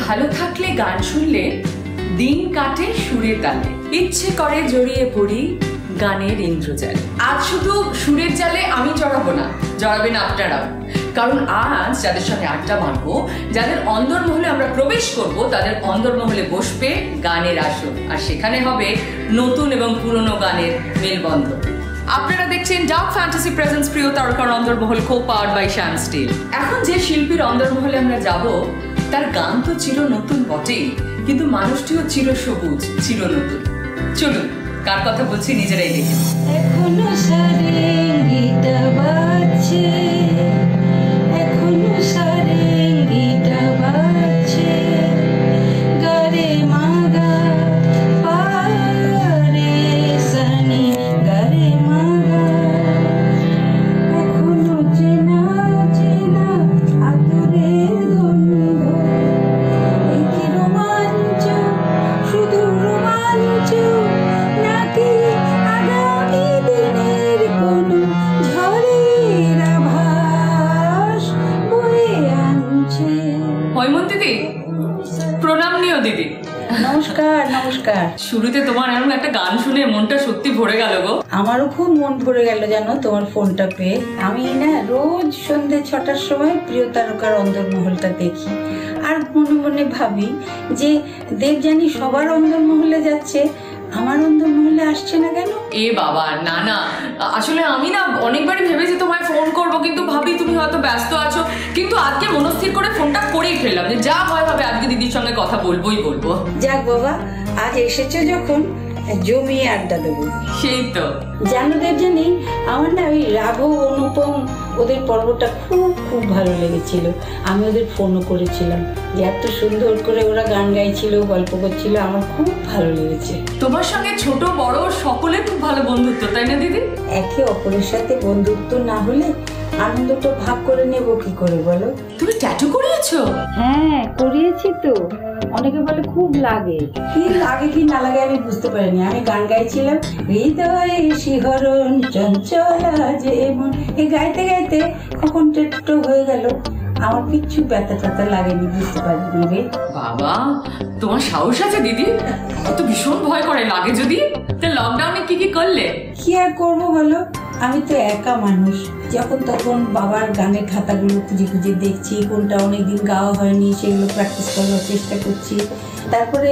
ভালো থাকলে গান শুনলে দিন কাটে সুরে তালে, ইচ্ছে করে জড়িয়ে পড়ি গানের ইন্দ্রজালে। আজ শুধু সুরের জালে আমি জড়াবো না, জড়াবেন আপনারাও। কারণ আজ যাদের সঙ্গে আড্ডা মারবো, যাদের অন্দরমহলে আমরা প্রবেশ করব, তাদের অন্দরমহলে বসবে গানের আসর, আর সেখানে হবে নতুন এবং পুরনো গানের মেলবন্ধন। আপনারা দেখছেন ডার্ক ফ্যান্টাসি প্রেজেন্স প্রিয় তারকার অন্দরমহল, কো-পাওয়ার্ড বাই শ্যাম স্টিল। এখন যে শিল্পীর অন্দরমহলে আমরা যাব, তার গান তো চির নতুন বটেই, কিন্তু মানুষটিও চির সবুজ, চির নতুন। চলুন, কার কথা বলছি নিজেরাই দেখেন। এখনো সারেঙ্গিটা বাজছে, এখনো সারেঙ্গিটা বাজছে, গারে মাগা পারে সানি গারে মাগা, এখনো চেনা চেনা আদরের গন্ধ, এই কি রোমাঞ্চ, শুধু রোমাঞ্চ নাকি আগামী দিনের কোনো ঝড়ের আভাস বয়ে আনছে? হৈমন্ত দিদি, প্রণাম নিও দিদি। নমস্কার। নমস্কার। শুরুতে তোমার এমন একটা গান শুনে মনটা সত্যি ভরে গেল গো। আমারও খুব মন ভরে গেল জানো তোমার ফোনটা পেয়ে। আমি না রোজ সন্ধ্যে 6টার সময় প্রিয় তারকার অন্দরমহলটা দেখি, আর মনে মনে ভাবি যে দেবযানী সবার অন্দরমহলে যাচ্ছে, আমার অন্দরমহলে আসছে না কেন? এ বাবা, না না, আসলে আমি না অনেকবারই ভেবেছি তোমায় ফোন করব, কিন্তু ভাবি তুমি হয়তো ব্যস্ত আছো। কিন্তু আজকে মনস্থির করে ফোনটা করেই ফেললাম যে যা হয় হবে, আজকে দিদির সঙ্গে কথা বলবোই বলবো। যাক বাবা, আজ এসেছো যখন জমিয়ে আড্ডা দেবো। সেই তো জানো দেবযানী, আমার না ওই রাঘব অনুপম ওদের পর্বটা খুব খুব ভালো লেগেছিল। আমি ওদের ফোনও করেছিলাম যে এত সুন্দর করে ওরা গান গাইছিল, গল্প করছিল, আমার খুব ভালো লেগেছে। তোমার সঙ্গে ছোট বড় সকলের খুব ভালো বন্ধুত্ব, তাই না দিদি? একে অপরের সাথে বন্ধুত্ব না হলে আনন্দটা ভাগ করে নেব কি করে বলো? তুমি ট্যাটু করিয়েছো? হ্যাঁ, করিয়েছি তো। অনেকে বলে খুব লাগে, কি লাগে কি না লাগে আমি বুঝতে পারিনি। আমি গান গাইছিলাম, হৃদয়ে শিহরণ চঞ্চলা যেমন, এই গাইতে গাইতে কখন ট্যাটু হয়ে গেল। আমার কিচ্ছু ব্যথা ট্যাথা লাগেনি, বুঝতে পারিনি রে। বাবা, তোমার সাহস আছে দিদি। তো ভীষণ ভয় করে, লাগে যদি। তা লকডাউনে কি কি করলে? কি আর করবো বলো, আমি তো একা মানুষ। যখন তখন বাবার গানের খাতাগুলো খুঁজে খুঁজে দেখছি, কোনটা অনেকদিন গাওয়া হয়নি সেগুলো প্র্যাকটিস করার চেষ্টা করছি। তারপরে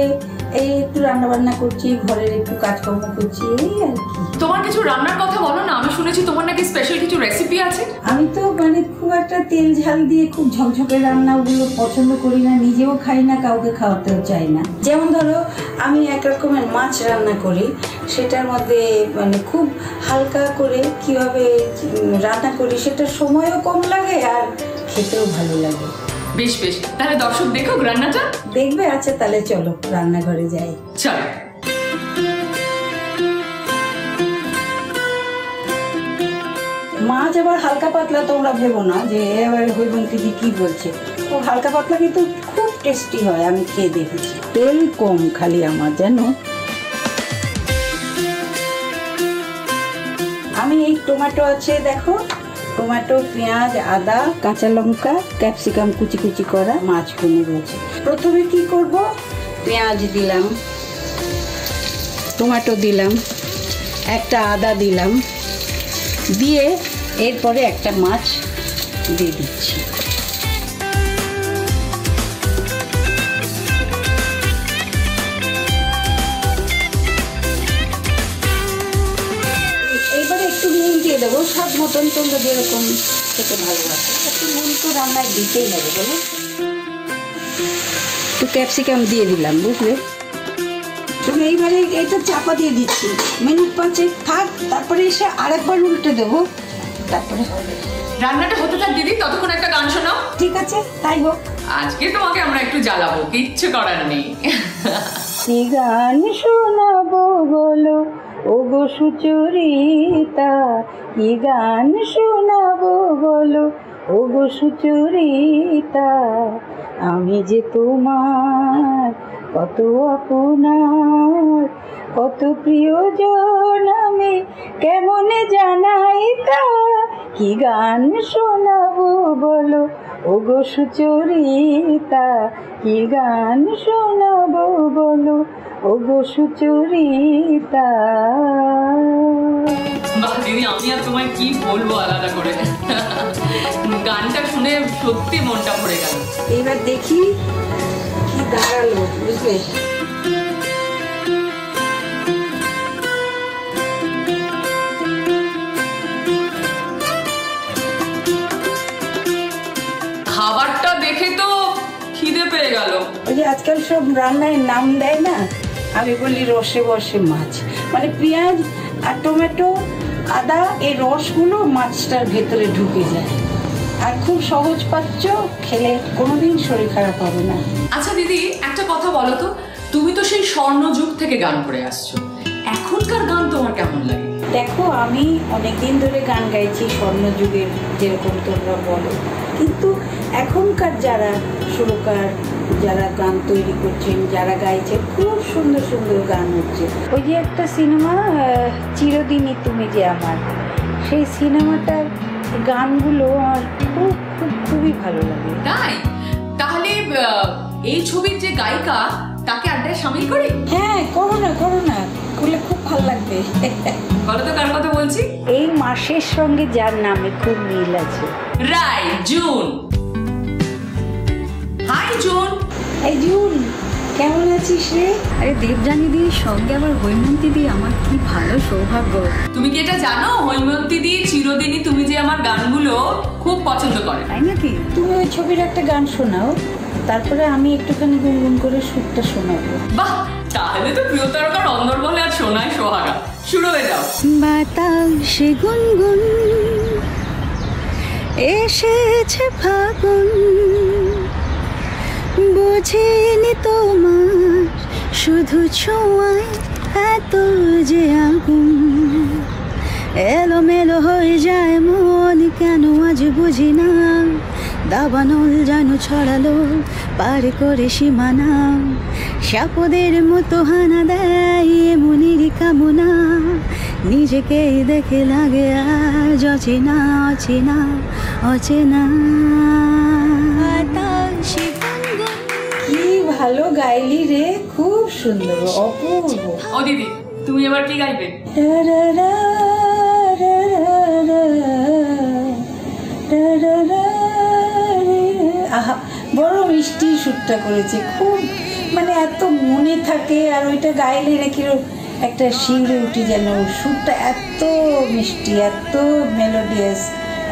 এই একটু রান্না বান্না করছি, ঘরের একটু কাজকর্ম করছি, এই আর কি। তোমার কিছু রান্নার কথা বলো না, আমি শুনেছি তোমার নাকি স্পেশাল কিছু রেসিপি আছে। আমি তো মানে খুব একটা তেল ঝাল দিয়ে খুব ঝকঝকে রান্না ওগুলো পছন্দ করি না, নিজেও খাই না, কাউকে খাওয়াতেও চাই না। যেমন ধরো আমি এক রকমের মাছ রান্না করি, সেটার মধ্যে মানে খুব হালকা করে কিভাবে রান্না করি, সেটা সময়ও কম লাগে আর খেতেও ভালো লাগে। বেশ বেশ, তাহলে দর্শক দেখো রান্নাটা। দেখবে? আচ্ছা তাহলে চলো রান্নাঘরে যাই। চলো। মাছ আবার হালকা পাতলা তোমরা ভেবো না যে এবার হৈমন্তীদি কি বলছে। খুব হালকা পাতলা কিন্তু খুব টেস্টি হয়, আমি খেয়ে দেখেছি। তেল কম খালি আমার, জানো। আমি এই টমেটো আছে দেখো, টমেটো, পেঁয়াজ, আদা, কাঁচা লঙ্কা, ক্যাপসিকাম কুচি কুচি করা, মাছগুলো রয়েছে। প্রথমে কি করব, পেঁয়াজ দিলাম, টমেটো দিলাম, একটা আদা দিলাম, দিয়ে এরপরে একটা মাছ দিয়ে দিচ্ছি। এইবারে একটু নুন দিয়ে দেবো, স্বাদ মতন, তোমরা যেরকম খেতে ভালোবাসো। একটু নুন তো রান্নায় দিতেই হবে বলো। একটু ক্যাপসিকাম দিয়ে দিলাম, বুঝলে। তুমি এইবারে এটা চাপা দিয়ে দিচ্ছি, মিনিট 5 থাক, তারপরে এসে আরেকবার উল্টে দেবো, তারপরে রান্নাটা হতে থাক দিদি, ততক্ষণ একটা গান শোনাও। ঠিক আছে, তাই হোক। আজকে তোমাকে আমরা একটু জ্বালাবো, কিচ্ছু করার নেই। কি গান শোনাবো বলো ওগো সুচরিতা, কি গান শোনাবো বলো ওগো সুচরিতা, আমি যে তোমার কত আপনার, কত প্রিয়জন আমি কেমন জানাই তা, কি গান শোনাবো বলো ওগো সুচরিতা, কি গান শোনাবো বলো ওগো সুচরিতা। দিদি আমি আর তোমায় কি বলবো আলাদা করে, গানটা শুনে সত্যি মনটা ভরে গেল। এবার দেখি কি দাঁড়ালো, বুঝলে? খাবারটা দেখে তো খিদে পেয়ে গেল। ওই যে আজকাল সব রান্নায় নাম দেয় না, আমি বলি রসে বসে মাছ, মানে পেঁয়াজ আর টমেটো আদা এই রসগুলো মাছটার ভেতরে ঢুকে যায়, আর খুব সহজ পাচ্য, খেলে কোনোদিন শরীর খারাপ হবে না। আচ্ছা দিদি একটা কথা বলো তো, তুমি তো সেই স্বর্ণযুগ থেকে গান করে আসছো, এখনকার গান তোমার কেমন লাগে? দেখো আমি অনেকদিন ধরে গান গাইছি স্বর্ণযুগের, যেরকম তোমরা বলো, কিন্তু এখনকার যারা সুরকার, যারা গান তৈরি করছেন, যারা গাইছে, খুব সুন্দর সুন্দর গান হচ্ছে। ওই যে একটা সিনেমা চিরদিনই তুমি যে আমার, সেই সিনেমাটার গানগুলো আমার খুব খুব খুবই ভালো লাগে। তাই তাহলে এই ছবির যে গায়িকা তাকে আড্ডায় শামিল করি? হ্যাঁ করো না করলে খুব ভালো লাগবে। বলো তো কার কথা বলছি? এই মাসের সঙ্গে যার নামে খুব মিল আছে। রাইট, জুন। হাই জুন। এই জুন, কেমন আছিস রে? আরে দেবযানী দিদির সঙ্গে আবার হৈমন্তী দি, আমার কি ভালো সৌভাগ্য। তুমি কি এটা জানো হৈমন্তী দি চিরদিনই তুমি যে আমার গানগুলো খুব পছন্দ করে? তাই নাকি? তুমি ওই ছবির একটা গান শোনাও, তারপরে আমি একটুখানি গুনগুন করে সুরটা শোনাবো। বাহ, তাহলে তো প্রিয় তারকার অন্দরমহলে আর শোনায় সোহাগা। শুরু হয়ে যাও। বাতাসে গুনগুন এসেছে ফাগুন, বুঝিনি তোমার শুধু ছোঁয়ায় এত যে আগুন, এলোমেলো হয়ে যায় মন কেন আজ বুঝি না, দাবানল যেন ছড়ালো পার করে সীমানা, সাপদের মতো হানা দেয় মনের কামনা, নিজেকে দেখে লাগে আজ অচেনা অচেনা অচেনা। কি ভালো গাইলি রে, খুব সুন্দর, অপূর্ব। ও দিদি তুমি এবার কি গাইবে? আহা, বড় মিষ্টি সুরটা করেছে, খুব মানে এত মনে থাকে, আর ওইটা গাইলে নাকি একটা শিউরে উঠে, যেন সুরটা এত মিষ্টি, এত মেলোডিয়াস,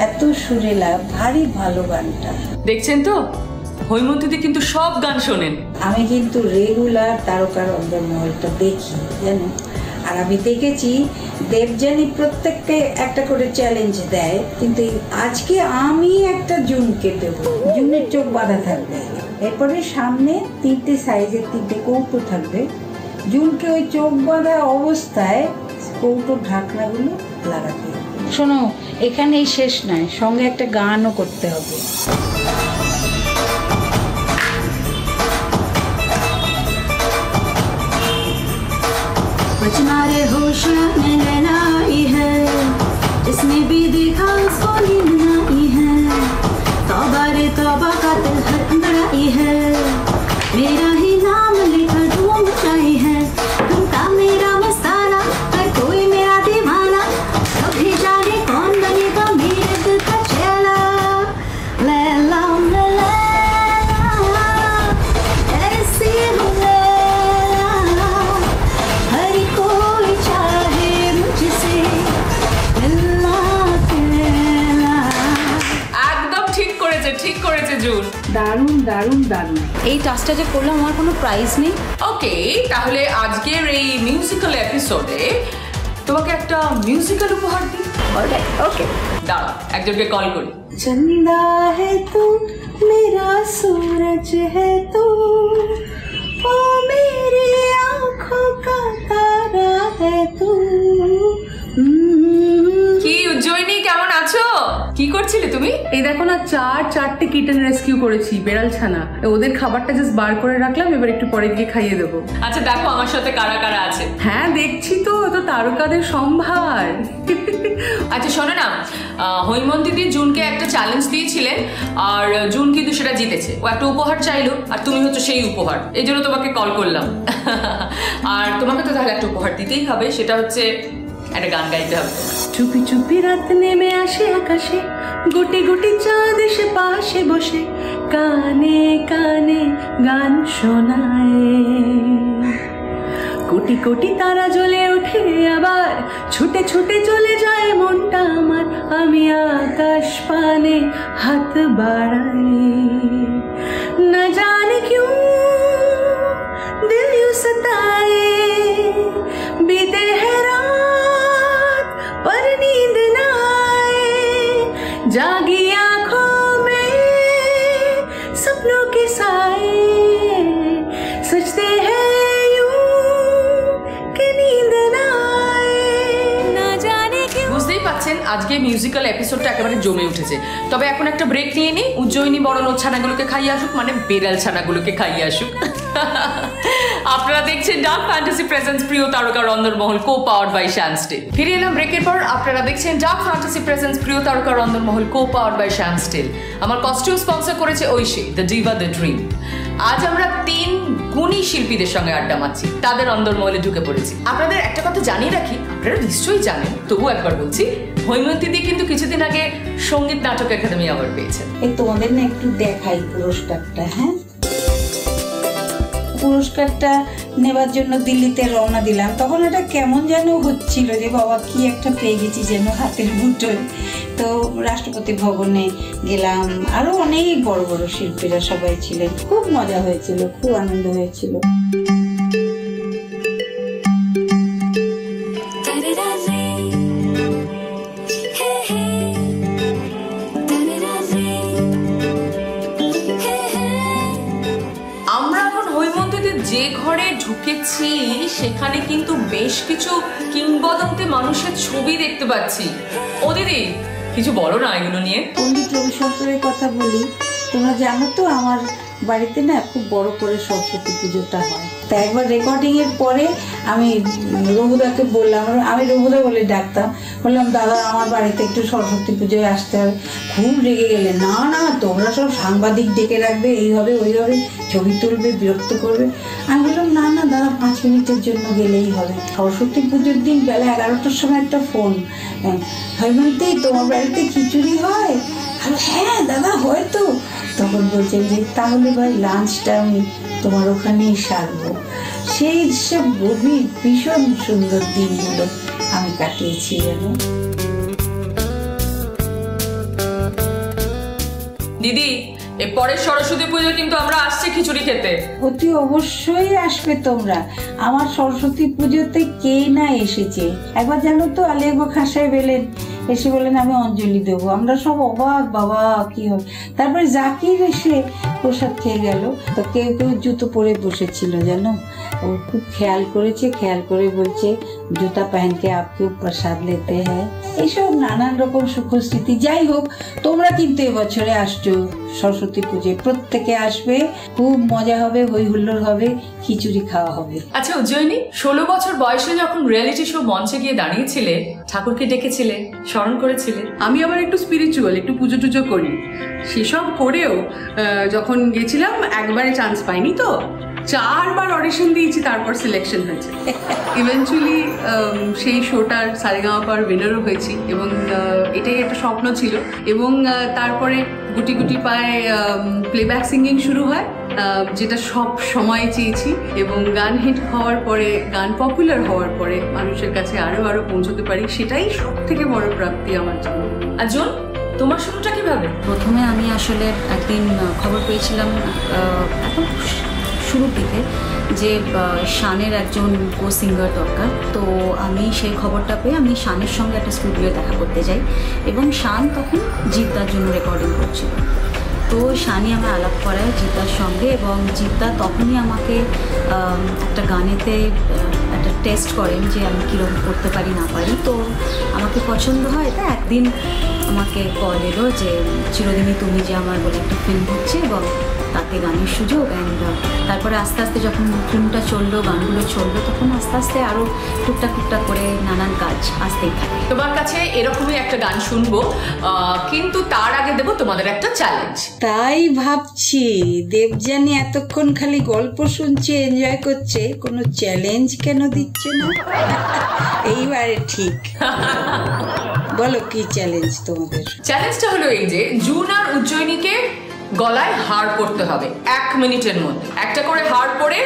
এত সুরেলা, ভারী ভালো গানটা। দেখছেন তো হৈমন্তী দি কিন্তু সব গান শোনেন। আমি কিন্তু রেগুলার তারকার অন্দরমহলটা দেখি জানো, আর আমি দেখেছি দেবযানী প্রত্যেককে একটা করে চ্যালেঞ্জ দেয়, কিন্তু আজকে আমি একটা জুনকে দেব, জুনের চোখ বাঁধা থাকবে, এরপরে সামনে 3টে সাইজের 3টে কৌটো থাকবে, জুনকে ওই চোখ বাঁধা অবস্থায় কৌটোর ঢাকনাগুলো লাগাতে হবে। শোনো, এখানেই শেষ নয়, সঙ্গে একটা গানও করতে হবে। तुम्हारे होश में लाई है, जिसने भी देखा उसको नींद आई है, तौबा रे तौबा का दिल हड़बड़ाई है, मेरा ही नाम लेकर धूम मचाई है, तुमका मेरा मस्ताना, हर कोई मेरा दीवाना, कभी जाने कौन बनेगा मेरे दिल का चेला, लैला लैला ऐसी हूँ लैला, हर कोई चाहे मुझसे मिलना तेरा। একদম ঠিক করেছে জুন। দারুণ দারুণ দারুণ। এই টাস্কটা যে করলাম আমার কোনো প্রাইজ নেই। ওকে, তাহলে আজকের এই মিউজিক্যাল এপিসোডে তোমাকে একটা মিউজিক্যাল উপহার দিই। অলরাইট, ওকে। দাঁড়াও একজনকে কল করি। चंदा है तू, मेरा सूरज है तू, ओ मेरी आँखों का तारा है तू। কি উজ্জয়িনী কেমন আছো? কি করছিলে তুমি? এই দেখো না, চারটে কিটেন রেস্কিউ করেছি, বেড়াল ছানা। ওদের খাবারটা জাস্ট বার করে রাখলাম, এবার একটু পরে গিয়ে খাইয়ে দেবো। আচ্ছা দেখো আমার সাথে কারা কারা আছে। হ্যাঁ দেখছি তো, তো তারকাদের সম্ভার। আচ্ছা শোনো না, হৈমন্তী দি জুনকে একটা চ্যালেঞ্জ দিয়েছিলেন, আর জুন কিন্তু সেটা জিতেছে। ও একটা উপহার চাইলো, আর তুমি হচ্ছে সেই উপহার, এই জন্য তোমাকে কল করলাম। আর তোমাকে তো তাহলে একটা উপহার দিতেই হবে, সেটা হচ্ছে একটা গান গাইতে হবে। চুপি চুপি রাত নেমে আসে আকাশে, গুটি গুটি চাঁদ এসে পাশে বসে কানে কানে গান শোনায়। কোটি কোটি তারা জ্বলে ওঠে, আবার ছুটে ছুটে চলে যায় মনটা আমার। আমি আকাশ পানে হাত বাড়াই, না জানে কিউ দিল ইউ সতায়ে, बीते है रात पर नींद ना आए, जागी आंखों में सपनों के साए, सोचते हैं यूं कि नींद ना आए, ना जाने क्यों। বুঝতেই পাচ্ছেন আজকে মিউজিক্যাল এপিসোডটা একেবারে জমে উঠেছে। তবে এখন একটা ব্রেক নিয়ে নিই, উজ্জয়িনী বরণ ওর ছানাগুলোকে খাইয়ে আসুক, মানে বেড়াল ছানাগুলোকে খাইয়ে আসুক। আপনারা দেখছেন ডার্ক ফ্যান্টাসি প্রেজেন্স প্রিয় তারকা রন্ধনমহল, কো পাওয়ার্ড বাই শ্যামস্টিল। ফিরে এলাম ব্রেকের পর। আপনারা দেখছেন ডার্ক ফ্যান্টাসি প্রেজেন্স প্রিয় তারকা রন্ধনমহল, কো পাওয়ার্ড বাই শ্যামস্টিল। আমার কস্টিউম স্পন্সর করেছে Oishi, the diva the dream. আজ আমরা 3 গুণী শিল্পীদের সঙ্গে আড্ডা মারছি, তাদের রন্ধনমহলে ঢুকে পড়েছি। আপনাদের একটা কথা জানিয়ে রাখি, আপনারা নিশ্চয়ই জানেন, তবু একবার বলছি, হৈমন্তী দি কিন্তু কিছুদিন আগে সঙ্গীত নাটক একাডেমি অ্যাওয়ার্ড পেয়েছেন। এই তোমাদের না একটু দেখাই পুরস্কারটা। হ্যাঁ, পুরস্কারটা নেবার জন্য দিল্লিতে রওনা দিলাম। তখন এটা কেমন যেন হচ্ছিল যে বাবা কি একটা পেয়ে গেছি যেন হাতের মুঠোয়। তো রাষ্ট্রপতি ভবনে গেলাম, আরো অনেক বড় বড় শিল্পীরা সবাই ছিলেন। খুব মজা হয়েছিল, খুব আনন্দ হয়েছিল। যে ঘরে ঢুকেছি সেখানে কিন্তু বেশ কিছু কিংবদন্তি মানুষের ছবি দেখতে পাচ্ছি। ও দিদি কিছু বলো না এগুলো নিয়ে। পণ্ডিত রবিশঙ্করের কথা বলি, তোমরা জানো তো আমার বাড়িতে না খুব বড় করে সরস্বতী পুজোটা হয়। তা একবার রেকর্ডিং এর পরে আমি রঘুদাকে বললাম, আমি রঘুদা বলে ডাকতাম, বললাম দাদা আমার বাড়িতে একটু সরস্বতী পুজোয় আসতে হবে। খুব রেগে গেলে, না না তোমরা সব সাংবাদিক ডেকে রাখবে, এইভাবে ওইভাবে ছবি তুলবে, বিরক্ত করবে। আমি বললাম না না দাদা 5 মিনিটের জন্য গেলেই হবে। সরস্বতী পুজোর দিন বেলা 11টার সময় একটা ফোন, হৈমন্তী তোমার বাড়িতে খিচুড়ি হয়? হ্যাঁ দাদা হয়তো। তখন বলছেন যে তাহলে ভাই লাঞ্চটা আমি তোমার ওখানেই সারবো। সেই সব গভীর ভীষণ সুন্দর দিনগুলো আমি কাটিয়েছি যেন। দিদি এরপরে সরস্বতী পুজো কিন্তু আমরা আসছি খিচুড়ি খেতে। অতি অবশ্যই আসবে তোমরা। আমার সরস্বতী পুজোতে কে না এসেছে। একবার জানো তো আলিয়াগো খাসায় বেলেন, এসে বলেন আমি অঞ্জলি দেবো। আমরা সব অবাক, বাবা কি হবে। তারপরে জাকির এসে প্রসাদ খেয়ে গেল। তো কেউ কেউ জুতো পরে বসেছিল জানো, ও খুব খেয়াল করেছে, খেয়াল করে বলছে জুতা পহনকে আপকেও প্রসাদ লেতে হ্যাঁ। এইসব নানান রকম সুখ স্মৃতি। যাই হোক, তোমরা কিন্তু এবছরে আসছো সরস্বতী পুজোয়, প্রত্যেকে আসবে, খুব মজা হবে, হই হুল্লোড় হবে, খিচুড়ি খাওয়া হবে। আচ্ছা উজ্জয়িনী, 16 বছর বয়সে যখন রিয়েলিটি শো মঞ্চে গিয়ে দাঁড়িয়েছিলে, ঠাকুরকে ডেকেছিলে, স্মরণ করেছিলে। আমি আবার একটু স্পিরিচুয়াল, একটু পুজো টুজো করি। সেসব করেও যখন গেছিলাম একবারে চান্স পাইনি, তো 4 বার অডিশন দিয়েছি, তারপর সিলেকশন হয়েছে। ইভেনচুয়ালি সেই শোটার সারেগামাপার উইনারও হয়েছি, এবং এটাই একটা স্বপ্ন ছিল। এবং তারপরে গুটি গুটি পায়ে প্লেব্যাক সিঙ্গিং শুরু হয়, যেটা সব সময় চেয়েছি। এবং গান হিট হওয়ার পরে, গান পপুলার হওয়ার পরে মানুষের কাছে আরো পৌঁছতে পারি, সেটাই সব থেকে বড় প্রাপ্তি আমার জন্য। আর জুন, তোমার শুরুটা কিভাবে? প্রথমে আমি আসলে একদিন খবর পেয়েছিলাম এখন শুরুর দিকে যে শানের একজন কো সিঙ্গার দরকার। তো আমি সেই খবরটা পেয়ে আমি শানের সঙ্গে একটা স্টুডিওয়ে দেখা করতে যাই, এবং শান তখন জিদ্দার জন্য রেকর্ডিং করছিল। তো শানি আমার আলাপ করায় জিতার সঙ্গে, এবং জিতা তখনই আমাকে একটা গানেতে একটা টেস্ট করেন যে আমি কীরকম করতে পারি না পারি। তো আমাকে পছন্দ হয়, তা একদিন আমাকে কল এলো যে চিরদিনই তুমি যে আমার বলে একটা ফিল্ম হচ্ছে এবং তাতে গানের সুযোগ। অ্যান্ড তারপরে আস্তে আস্তে যখন ফিল্মটা চললো, গানগুলো চললো, তখন আস্তে আস্তে আরও টুকটাক করে নানান কাজ আসতেই থাকে। তোমার কাছে এরকমই একটা গান শুনবো, কিন্তু তার আগে দেবো তোমাদের একটা চ্যালেঞ্জ। তাই ভাবছি দেবযানী এতক্ষণ খালি গল্প শুনছে, এনজয় করছে, কোনো চ্যালেঞ্জ কেন দিচ্ছে না? এইবারে ঠিক। বলো কি চ্যালেঞ্জ তোমাদের? চ্যালেঞ্জটা হলো এই যে জুন আর উজ্জয়িনীকে গলায় হার পরতে হবে 1 মিনিটের মধ্যে। একটা করে হার পরে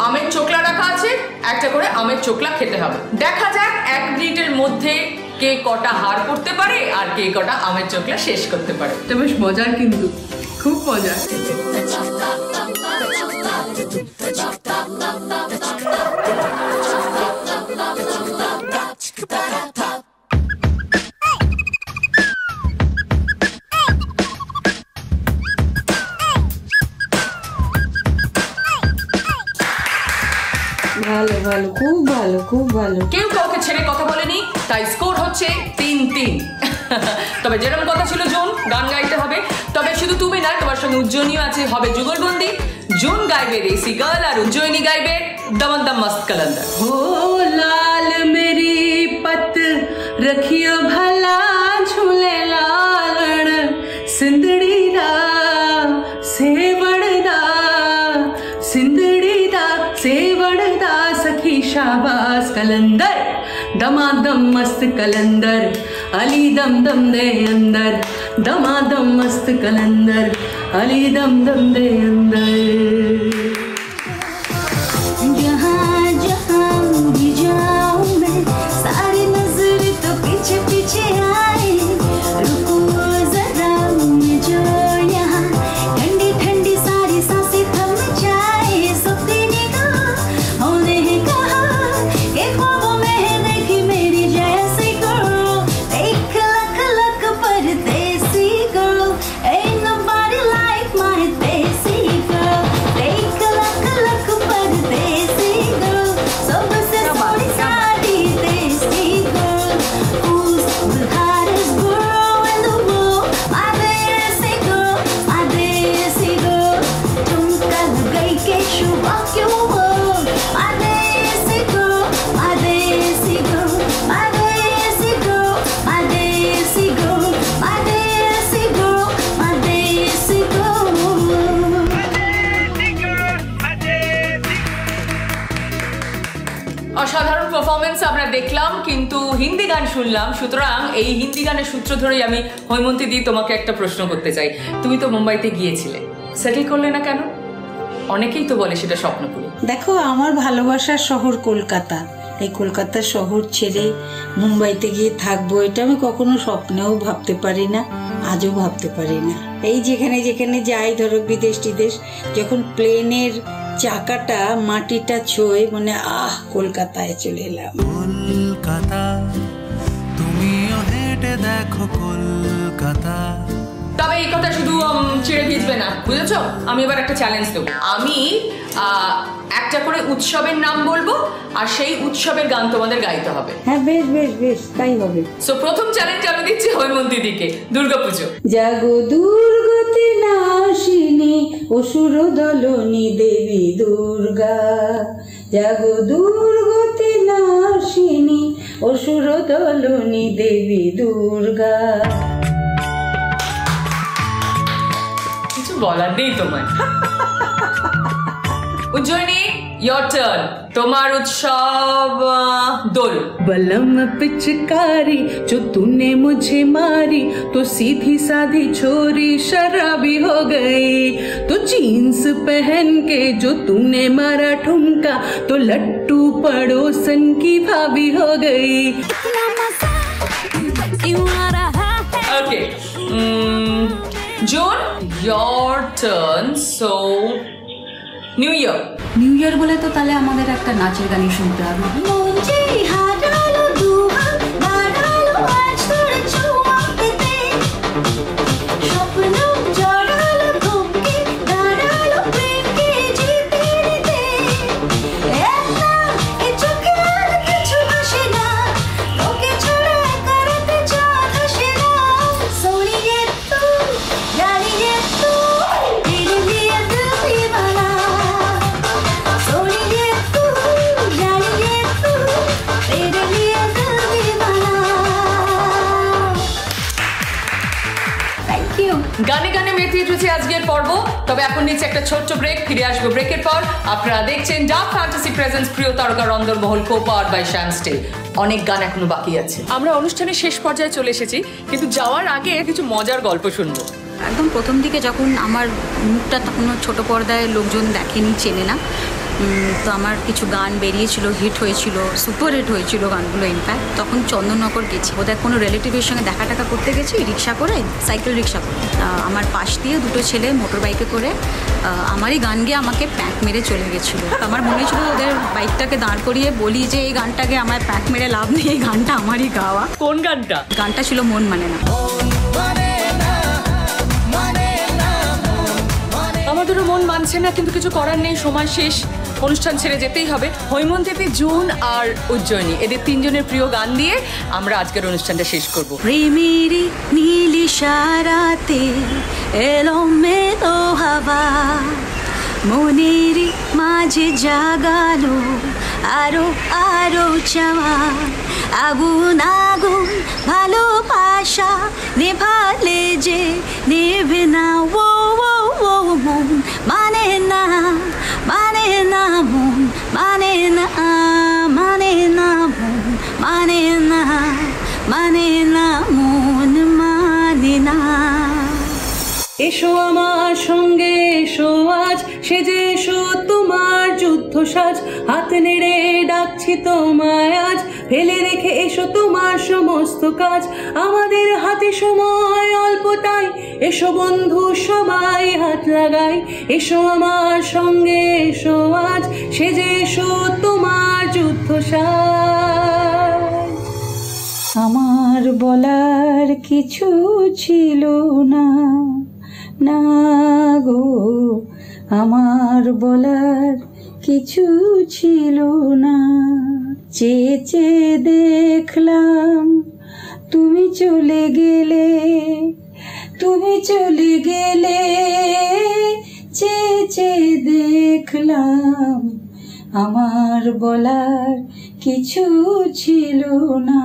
আমের চোকলা রাখা আছে, একটা করে আমের চোকলা খেতে হবে। দেখা যাক 1 মিনিটের মধ্যে কে কটা হার পরতে পারে আর কে কটা আমের চোকলা শেষ করতে পারে। এটা বেশ মজার, কিন্তু খুব মজার। ভালো ভালো, খুব ভালো, খুব ভালো। কেউ কাউকে ছেড়ে কথা বলেনি, তাই স্কোর হচ্ছে 3-3। তবে যেরকম কথা ছিল জুন গান গাইতে হবে, তবে শুধু তুমি না, তোমার সঙ্গে উজ্জয়িনীও আছে, হবে যুগলবন্দি। জুন গাইবে দেশি গার্ল আর উজ্জয়িনী গাইবে দমন দম মস্ত কলন্দর। हो लाल मेरी पत रखियो भला झूले लालण सिंदड़ी दा सेवड़दा सिंदड़ी दा सेवड़दा सखी शाबाश कलंदर दमादम मस्त कलंदर अली दम दम दे अंदर दमादम मस्त कलंदर अली दम दम दे अंदर। जहाँ जहाँ भी जाऊँ मैं, सारी नजर तो पीछे पीछे आए। रुको जरा मैं जो यहाँ, ठंडी ठंडी सारी सांसें थम जाए। सबकी निगाहों ने कहा कि ख्वाबों में देखी मेरी जैसी girl, एक लख लख परदेसी girl, ain't nobody like my देसी girl, एक लख लख परदेसी girl, सबसे थोड़ी सारी देसी girl, who's the hottest girl in the world, my देसी girl, my देसी girl, ठुमका लगाई के show off your world, my देसी girl, my देसी girl, my देसी girl, my देसी girl, my देसी girl, my देसी girl. অসাধারণ পারফরমেন্স আমরা দেখলাম, কিন্তু হিন্দি গান শুনলাম। সুতরাং এই হিন্দি গানের সূত্র ধরেই আমি হৈমন্তী দি তোমাকে একটা প্রশ্ন করতে চাই। তুমি তো মুম্বাইতে গিয়েছিলে, সেটেল করলে না কেন? অনেকেই তো বলে সেটা স্বপ্নপুরী। দেখো, আমার ভালোবাসার শহর কলকাতা। এই কলকাতার শহর ছেড়ে মুম্বাইতে গিয়ে থাকবো, এটা আমি কখনো স্বপ্নেও ভাবতে পারি না, আজও ভাবতে পারি না। এই যেখানে যেখানে যাই, ধরো বিদেশ টিদেশ, যখন প্লেনের চাকাটা মাটিটা ছোঁয়, মানে কলকাতায় চলে এলাম। কলকাতা তুমিও হেঁটে দেখো কলকাতা। তবে এই কথা শুধু ছেড়ে ভিজবে না, বুঝেছো? আমি এবার একটা চ্যালেঞ্জ দেবো। আমি একটা করে উৎসবের নাম বলবো আর সেই উৎসবের গান তোমাদের গাইতে হবে। হ্যাঁ, বেশ বেশ বেশ, তাই হবে। সো প্রথম চ্যালেঞ্জ আমি দিচ্ছি হৈমন্তী দিকে, দুর্গাপুজো। জাগো দুর্গতি নাশিনী অসুর দলনী দেবী দুর্গা, জাগো দুর্গতি নাশিনী অসুর দলনী দেবী দুর্গা। কিছু বলার নেই তোমার। Ujjayini, your turn. তোমার উৎসব দোল। बलम पिचकारी जो तूने मुझे मारी, तो सीधी साधी छोरी शराबी हो गई। तो जीन्स पहन के जो तूने मारा ठुमका, तो लट्टू पड़ोसन की भाभी हो गई। Okay zone, your turn. So new year. New year বলে তো তাহলে আমাদের একটা নাচের গানই শুনতে হবে। স্বপ্ন জড়ালো ইউ। গানে গানে মেতে উঠেছে আজকের পর্ব, তবে এখন নিচ্ছে একটা ছোট্ট ব্রেক, ফিরে আসবো ব্রেকের পর। আপনারা দেখছেন ডার্ক ফ্যান্টাসি প্রেজেন্স প্রিয় তারকা রন্দরমহল, কো-পাওয়ার্ড বাই শ্যাম স্টিল। অনেক গান এখনো বাকি আছে। আমরা অনুষ্ঠানের শেষ পর্যায়ে চলে এসেছি, কিন্তু যাওয়ার আগে কিছু মজার গল্প শুনবো। একদম প্রথম দিকে যখন আমার মুখটা তখনও ছোট পর্দায় লোকজন দেখেনি, চেনে না, তো আমার কিছু গান বেরিয়েছিল, হিট হয়েছিল, সুপার হিট হয়েছিল গানগুলো। ইনফ্যাক্ট তখন চন্দননগর গেছি, বোধহয় কোনো রিলেটিভের সঙ্গে দেখা টাকা করতে গেছি, রিক্সা করে, সাইকেল রিক্সা করে। আমার পাশ দিয়ে দুটো ছেলে মোটর বাইকে করে আমারই গান গিয়ে আমাকে প্যাঁক মেরে চলে গেছিলো। আমার মনে হয়েছিল ওদের বাইকটাকে দাঁড় করিয়ে বলি যে এই গানটাকে আমার প্যাঁক মেরে লাভ নেই, এই গানটা আমারই গাওয়া। কোন গানটা? গানটা ছিল মন মানে না। আমাদেরও মন মানছে না, কিন্তু কিছু করার নেই, সময় শেষ, অনুষ্ঠান ছেড়ে যেতেই হবে। হৈমন্তেতে জুন আর উজ্জয়িনী, এদের তিনজনের প্রিয় গান দিয়ে আমরা আজকের অনুষ্ঠানটা শেষ করব। প্রেমেরি নীল ইশারাতে এলোমেলো হাওয়া মনেরি মাঝে জাগালো আরো আরো চাওয়া, আগুন আগুন ভালোবাসা নেভালে যে নেভে না, ও ও মন মানে না, মানে না মন মানে না, মানে না মন মানে না, মানে না মন মানে না। এসো আমার সঙ্গে এসো আজ, সেজে এসো তোমার যুদ্ধ সাজ, হাত নেড়ে ডাকছি তোমায় আজ, ফেলে রেখে এসো তোমার সমস্ত কাজ, আমাদের হাতে সময় অল্পটাই, এসো বন্ধু সবাই হাত লাগাই, এসো আমার সঙ্গে এসো আজ, সেজে এসো তোমার যুদ্ধ সাজ। আমার বলার কিছু ছিল না, না গো, আমার বলার কিছু ছিল না, চেয়ে চেয়ে দেখলাম তুমি চলে গেলে, তুমি চলে গেলে, চেয়ে চেয়ে দেখলাম আমার বলার কিছু ছিল না।